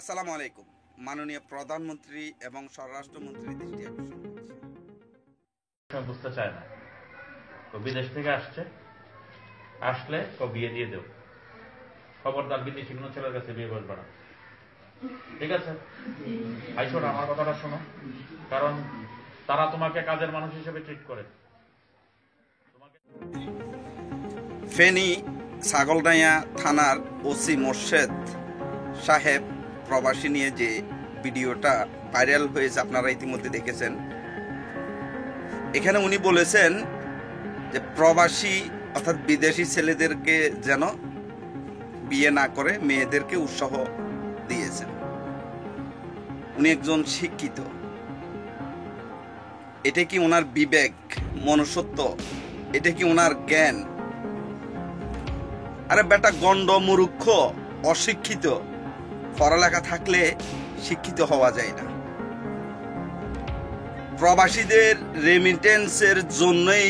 আসসালামু আলাইকুম। মাননীয় প্রধানমন্ত্রী এবং স্বরাষ্ট্রমন্ত্রী দৃষ্টি আকর্ষণ করছি। বুঝতে চায় না, তো বিদেশ থেকে আসলে বিয়ে দিয়ে দেও। খবরদার বিদেশি কোনো ছেলের কাছে বিয়ে করবে না, ঠিক আছে? আইসো না, আমার কথাটা শোনো, কারণ তারা তোমাকে কাজের মানুষ হিসেবে ট্রিট করে। ফেনী ছাগলনাইয়া থানার ওসি মোর্শেদ সাহেব প্রবাসী নিয়ে যে ভিডিওটা ভাইরাল হয়েছে আপনারা ইতিমধ্যে দেখেছেন। এখানে উনি বলেছেন যে প্রবাসী অর্থাৎ বিদেশি ছেলেদেরকে যেন বিয়ে না করে মেয়েদেরকে উৎসাহ দিয়েছেন। উনি একজন শিক্ষিত, এটা কি ওনার বিবেক, মনুষ্যত্ব? এটা কি ওনার জ্ঞান? আরে বেটা গন্ড মূর্খ, অশিক্ষিত। পড়ালেখা থাকলে শিক্ষিত হওয়া যায় না। প্রবাসীদের রেমিটেন্সের জন্যই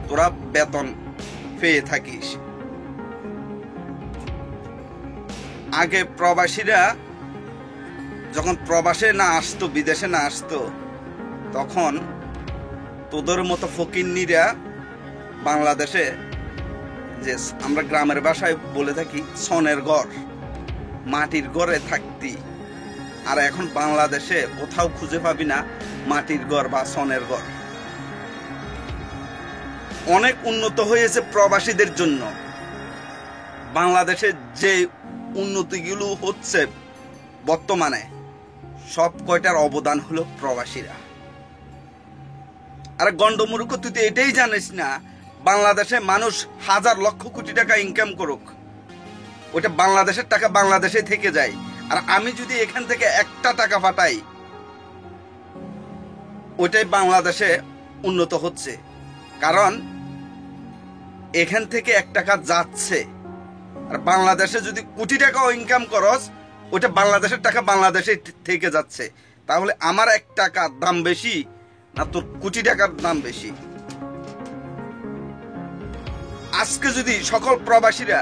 তোরা বেতন পেয়ে থাকিস। আগে প্রবাসীরা যখন প্রবাসে না আসতো, বিদেশে না আসতো, তখন তোদের মতো ফকিন্নিরা বাংলাদেশে, যে আমরা গ্রামের ভাষায় বলে থাকি সনের ঘর, মাটির ঘরে থাকতি। আর এখন বাংলাদেশে কোথাও খুঁজে পাবি না মাটির ঘর বা সনের ঘর। অনেক উন্নত হয়েছে প্রবাসীদের জন্য। বাংলাদেশে যে উন্নতিগুলো হচ্ছে বর্তমানে, সব কয়টার অবদান হলো প্রবাসীরা। আর গন্ডমূর্খ, তুই তো এটাই জানিস না বাংলাদেশে মানুষ হাজার লক্ষ কোটি টাকা ইনকাম করুক, ওটা বাংলাদেশের টাকা বাংলাদেশে থেকে যায়। আর আমি যদি এখান থেকে একটা টাকা পাঠাই, ওইটাই বাংলাদেশে উন্নত হচ্ছে। কারণ এখান থেকে 1 টাকা যাচ্ছে, আর বাংলাদেশে যদি কোটি টাকাও ইনকাম করস, ওইটা বাংলাদেশের টাকা বাংলাদেশে থেকে যাচ্ছে। তাহলে আমার 1 টাকার দাম বেশি না তোর কোটি টাকার দাম বেশি? আজকে যদি সকল প্রবাসীরা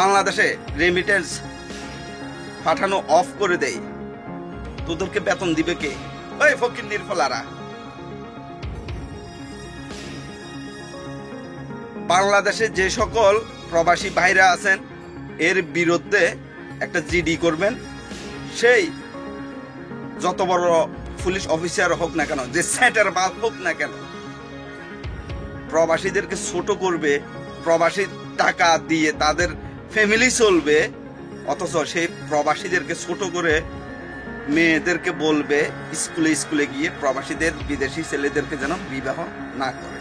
বাংলাদেশে রেমিটেন্স পাঠানো অফ করে দেয়, তোদেরকে বেতন দিবে কে? ওই ফকির নির্ফলারা। বাংলাদেশে যে সকল প্রবাসী ভাইরা আছেন, এর বিরুদ্ধে একটা জিডি করবেন। সেই যত বড় পুলিশ অফিসার হোক না কেন, যে সেন্টার বাল হোক না কেন, প্রবাসীদেরকে ছোট করবে, প্রবাসী টাকা দিয়ে তাদের ফ্যামিলি চলবে, অথচ সেই প্রবাসীদেরকে ছোট করে মেয়েদেরকে বলবে স্কুলে স্কুলে গিয়ে প্রবাসীদের, বিদেশি ছেলেদেরকে যেন বিবাহ না করে।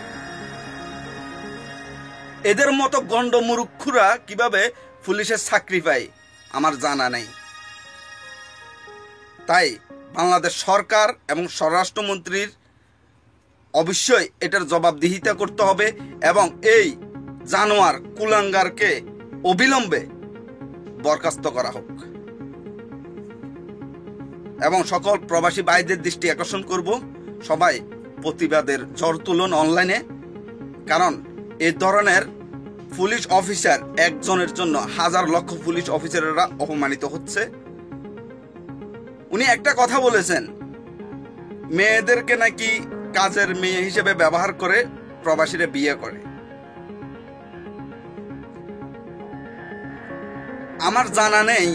এদের মতো গন্ড মূর্খরা কিভাবে পুলিশের চাকরি পায় আমার জানা নেই। তাই বাংলাদেশ সরকার এবং স্বরাষ্ট্রমন্ত্রীর অবশ্যই এটার জবাবদিহিতা করতে হবে এবং এই জানোয়ার কুলাঙ্গারকে অবিলম্বে বরখাস্ত করা হোক। এবং সকল প্রবাসী ভাইদের দৃষ্টি আকর্ষণ করব, সবাই প্রতিবাদের ঝড় তুলুন অনলাইনে। কারণ এই ধরনের পুলিশ অফিসার একজনের জন্য হাজার লক্ষ পুলিশ অফিসাররা অপমানিত হচ্ছে। উনি একটা কথা বলেছেন, মেয়েদেরকে নাকি কাজের মেয়ে হিসেবে ব্যবহার করে প্রবাসীরা বিয়ে করে। আমার জানা নেই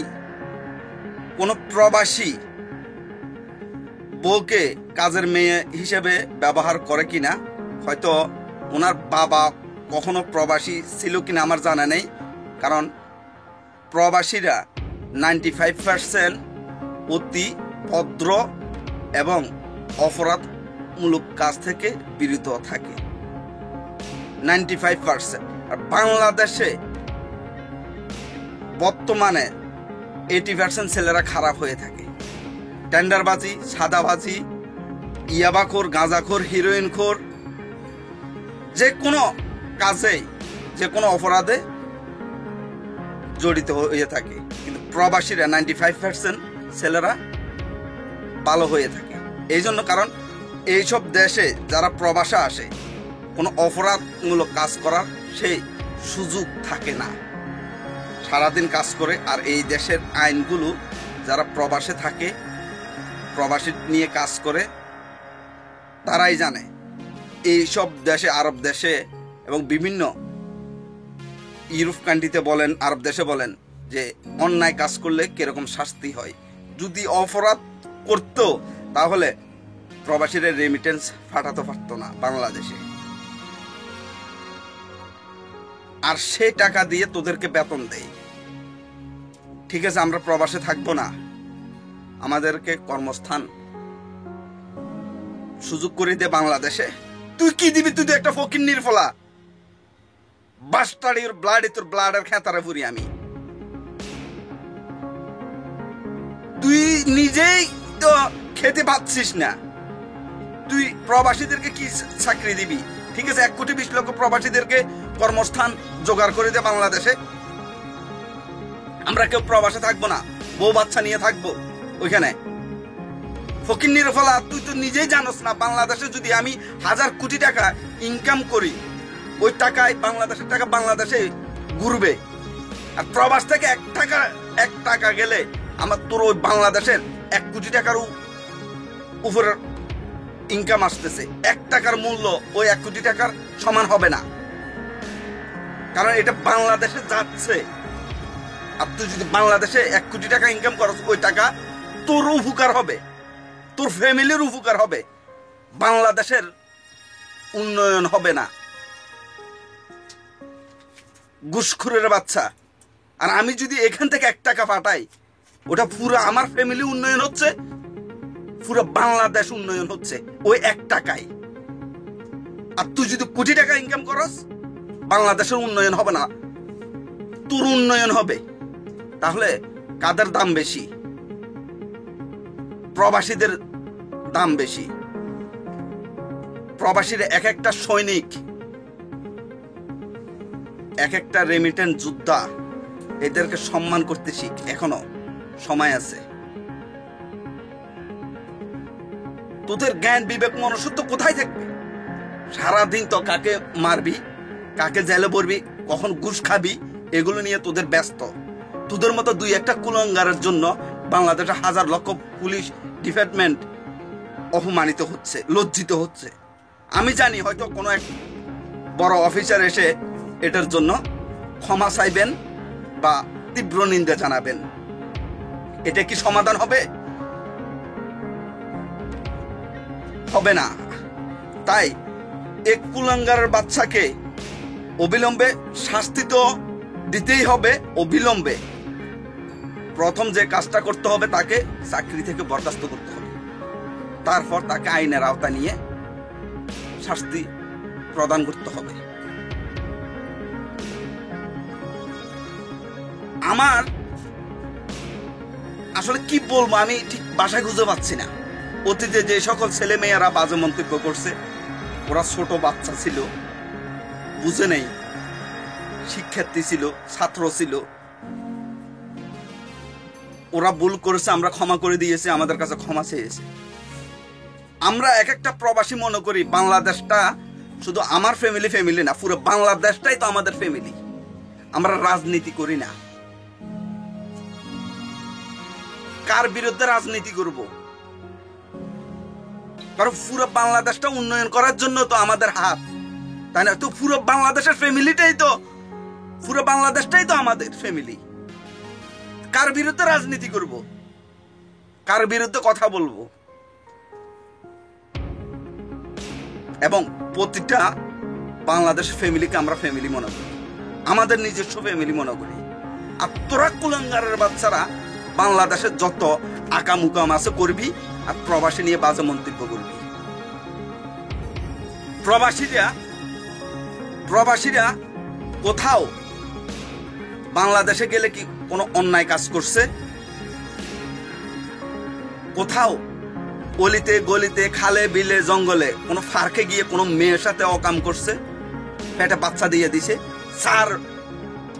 কোন প্রবাসী বউকে কাজের মেয়ে হিসেবে ব্যবহার করে কিনা। হয়তো ওনার বাবা কখনো প্রবাসী ছিল কিনা আমার জানা নেই। কারণ প্রবাসীরা 95% অতি ভদ্র এবং অপরাধমূলক কাজ থেকে বিরত থাকে, 95%। আর বাংলাদেশে বর্তমানে 80% ছেলেরা খারাপ হয়ে থাকে। টেন্ডারবাজি, সাদাবাজি, ইয়াবাখোর, গাঁজাখোর, হিরোইনখোর, যে কোনো কাজে, যে কোনো অপরাধে জড়িত হয়ে থাকে। কিন্তু প্রবাসীরা 95% ছেলেরা ভালো হয়ে থাকে। এই জন্য, কারণ এইসব দেশে যারা প্রবাসে আসে, কোনো অপরাধমূলক কাজ করার সেই সুযোগ থাকে না। সারাদিন কাজ করে, আর এই দেশের আইনগুলো যারা প্রবাসে থাকে, প্রবাসী নিয়ে কাজ করে, তারাই জানে এইসব দেশে, আরব দেশে এবং বিভিন্ন ইউরোপ কান্ট্রিতে বলেন, আরব দেশে বলেন, যে অন্যায় কাজ করলে কিরকম শাস্তি হয়। যদি অপরাধ করতো তাহলে প্রবাসীরা রেমিটেন্স ফাটাতে পারতো না বাংলাদেশে, আর সে টাকা দিয়ে তোদেরকে বেতন দেয়। ঠিক আছে, আমরা প্রবাসে থাকবো না, আমাদেরকে কর্মস্থান সুযোগ করে দে বাংলাদেশে। তুই কি দিবি? তুই তো একটা ফকিন্নির ফলা, বাস্টার্ড, তোর ব্লাডের খেতারে ফুরি আমি। তুই নিজেই তো খেতে পাচ্ছিস না, তুই প্রবাসীদেরকে কি চাকরি দিবি? ঠিক আছে, 1,20,00,000 প্রবাসীদেরকে কর্মস্থান জোগাড় করে দে বাংলাদেশে। আমরা কেউ প্রবাসে থাকবো না, বউ বাচ্চা নিয়ে থাকবো ওইখানে। ফকিন্নির ফলা, তুই তো নিজেই জানোস না বাংলাদেশে যদি আমি 1,000 কোটি টাকা ইনকাম করি, ওই টাকায় বাংলাদেশের টাকা বাংলাদেশে ঘুরবে, আর প্রবাস থেকে 1 টাকা গেলে আমার তোর ওই বাংলাদেশের 1 কোটি টাকার উপরে ইনকাম আসতেছে। 1 টাকার মূল্য ওই 1 কোটি টাকার সমান হবে না, কারণ এটা বাংলাদেশে যাচ্ছে। আর তুই যদি বাংলাদেশে 1 কোটি টাকা ইনকাম করস, ওই টাকা তোর উপকার হবে, তোর ফ্যামিলির উপকার হবে, বাংলাদেশের উন্নয়ন হবে না। ঘুষখোরের বাচ্চা। আর আমি যদি এখান থেকে 1 টাকা পাঠাই, ওটা পুরো আমার ফ্যামিলি উন্নয়ন হচ্ছে, পুরো বাংলাদেশ উন্নয়ন হচ্ছে ওই 1 টাকায়। আর তুই যদি কোটি টাকা ইনকাম করস, বাংলাদেশের উন্নয়ন হবে না, তোর উন্নয়ন হবে। তাহলে কাদের দাম বেশি? প্রবাসীদের দাম বেশি। প্রবাসীরা এক একটা সৈনিক, এক একটা রেমিটেন্স যোদ্ধা, এদেরকে সম্মান করতে শিখ, এখনো সময় আছে। তোদের জ্ঞান বিবেক মনুষ্যত্ব কোথায় থাকবে? সারাদিন তো কাকে মারবি, কাকে জেলে পড়বি, কখন ঘুষ খাবি, এগুলো নিয়ে তোদের ব্যস্ত। তোদের মতো 2-1টা কুলাঙ্গারের জন্য বাংলাদেশে 1,000 লক্ষ পুলিশ ডিপার্টমেন্ট অপমানিত হচ্ছে, লজ্জিত হচ্ছে। আমি জানি হয়তো কোনো এক বড় অফিসার এসে এটার জন্য ক্ষমা চাইবেন বা তীব্র নিন্দা জানাবেন। এটা কি সমাধান হবে? হবে না। তাই এক কুলাঙ্গারের বাচ্চাকে অবিলম্বে শাস্তি তো দিতেই হবে। অবিলম্বে প্রথম যে কাজটা করতে হবে, তাকে চাকরি থেকে বরখাস্ত করতে হবে, তারপর তাকে আইনের আওতা নিয়ে শাস্তি প্রদান করতে হবে। আমার আসলে কি বলবো, আমি ঠিক বাসায় খুঁজে পাচ্ছি না। অতীতে যে সকল ছেলে মেয়েরা বাজে মন্তব্য করছে, ওরা ছোট বাচ্চা ছিল, বুঝে নেই, শিক্ষার্থী ছিল, ছাত্র ছিল, ওরা ভুল করেছে, আমরা ক্ষমা করে দিয়েছি, আমাদের কাছে ক্ষমা চেয়েছে। আমরা এক একটা প্রবাসী মনে করি বাংলাদেশটা শুধু আমার ফ্যামিলি না, পুরো বাংলাদেশটাই তো আমাদের ফ্যামিলি। আমরা রাজনীতি করি না। কার বিরুদ্ধে রাজনীতি করব? কারণ পুরো বাংলাদেশটা উন্নয়ন করার জন্য তো আমাদের হাত, তাই না? তো পুরো বাংলাদেশের ফ্যামিলিটাই তো, পুরো বাংলাদেশটাই তো আমাদের ফ্যামিলি। কার বিরুদ্ধে রাজনীতি করব? কার বিরুদ্ধে কথা বলবো? এবং প্রতিটা বাংলাদেশ ফ্যামিলিকে আমরা ফ্যামিলি মনে করি, আমাদের নিজস্ব ফ্যামিলি মনে করি। আর তোরা কুলাঙ্গারের বাচ্চারা বাংলাদেশের যত আকামুকাম আছে করবি, আর প্রবাসী নিয়ে বাজে মন্তব্য করবি। প্রবাসীরা কোথাও বাংলাদেশে গেলে কি কোনো অন্যায় কাজ করছে? কোথাও অলিতে গলিতে, খালে বিলে জঙ্গলে কোনো ফার্কে গিয়ে কোনো মেয়ের সাথে অকাম করছে? পেটে বাচ্চা দিয়ে দিছে, 4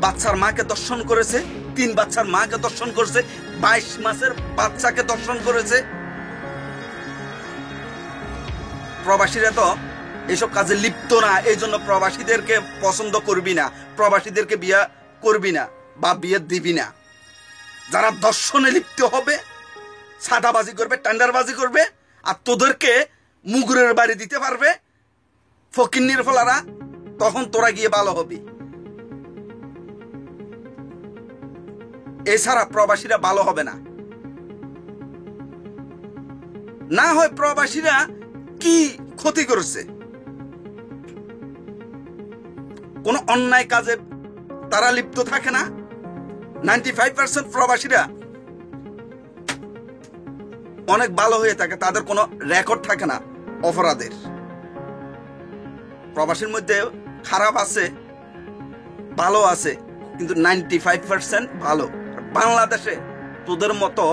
বাচ্চার মাকে দর্শন করেছে, 3 বাচ্চার মাকে দর্শন করেছে, 22 মাসের বাচ্চাকে দর্শন করেছে। প্রবাসীরা তো এইসব কাজে লিপ্ত না, এই জন্য প্রবাসীদেরকে পছন্দ করবি না, প্রবাসীদেরকে বিয়ে করবি না বা বিয়ে দিবি না। যারা দর্শনে লিপ্ত হবে, সাদাবাজি করবে, টেন্ডারবাজি করবে, আর তোদেরকে মুগুরের বাড়ি দিতে পারবে ফকিন্নির ফলারা, তখন তোরা গিয়ে ভালো হবি। এছাড়া প্রবাসীরা ভালো হবে না। না হয় প্রবাসীরা কি ক্ষতি করেছে? কোন অন্যায় কাজে তারা লিপ্ত থাকে না। 95% প্রবাসীরা অনেক ভালো হয়ে থাকে, তাদের কোনো রেকর্ড থাকে না অপরাধের। প্রবাসীর মধ্যে খারাপ আছে, ভালো আছে, কিন্তু 95% ভালো। বাংলাদেশে তোদের মতো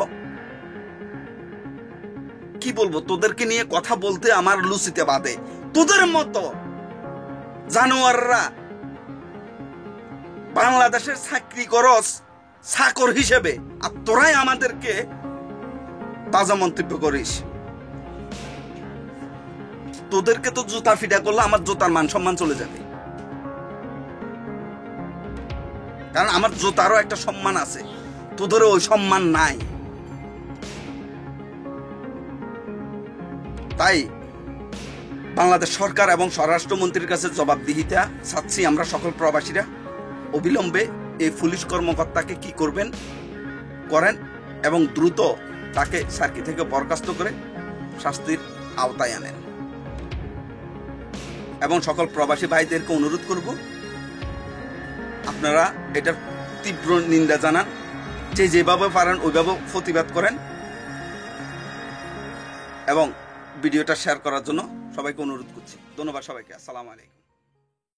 কি বলবো, তোদেরকে নিয়ে কথা বলতে আমার লুচিতে বাঁধে। তোদের মতো জানোয়াররা বাংলাদেশের চাকরি করস চাকর হিসেবে, আর তোরাই আমাদেরকে তাজা মন্তব্য করিস। তোদেরকে তো জুতা ফিটা করলে আমার জুতার মান সম্মান চলে যাবে, কারণ আমার জুতারও একটা সম্মান আছে, তোদেরও ওই সম্মান নাই। তাই বাংলাদেশ সরকার এবং স্বরাষ্ট্রমন্ত্রীর কাছে জবাবদিহিতা চাচ্ছি আমরা সকল প্রবাসীরা। অবিলম্বে এই পুলিশ কর্মকর্তাকে কি করবেন করেন, এবং দ্রুত তাকে সার্কি থেকে বরখাস্ত করে শাস্তির আওতায় আনেন। এবং সকল প্রবাসী ভাইদেরকে অনুরোধ করব, আপনারা এটার তীব্র নিন্দা জানান, যে যেভাবে পারেন ওইভাবে প্রতিবাদ করেন, এবং ভিডিওটা শেয়ার করার জন্য সবাইকে অনুরোধ করছি। ধন্যবাদ সবাইকে। আসসালামু আলাইকুম।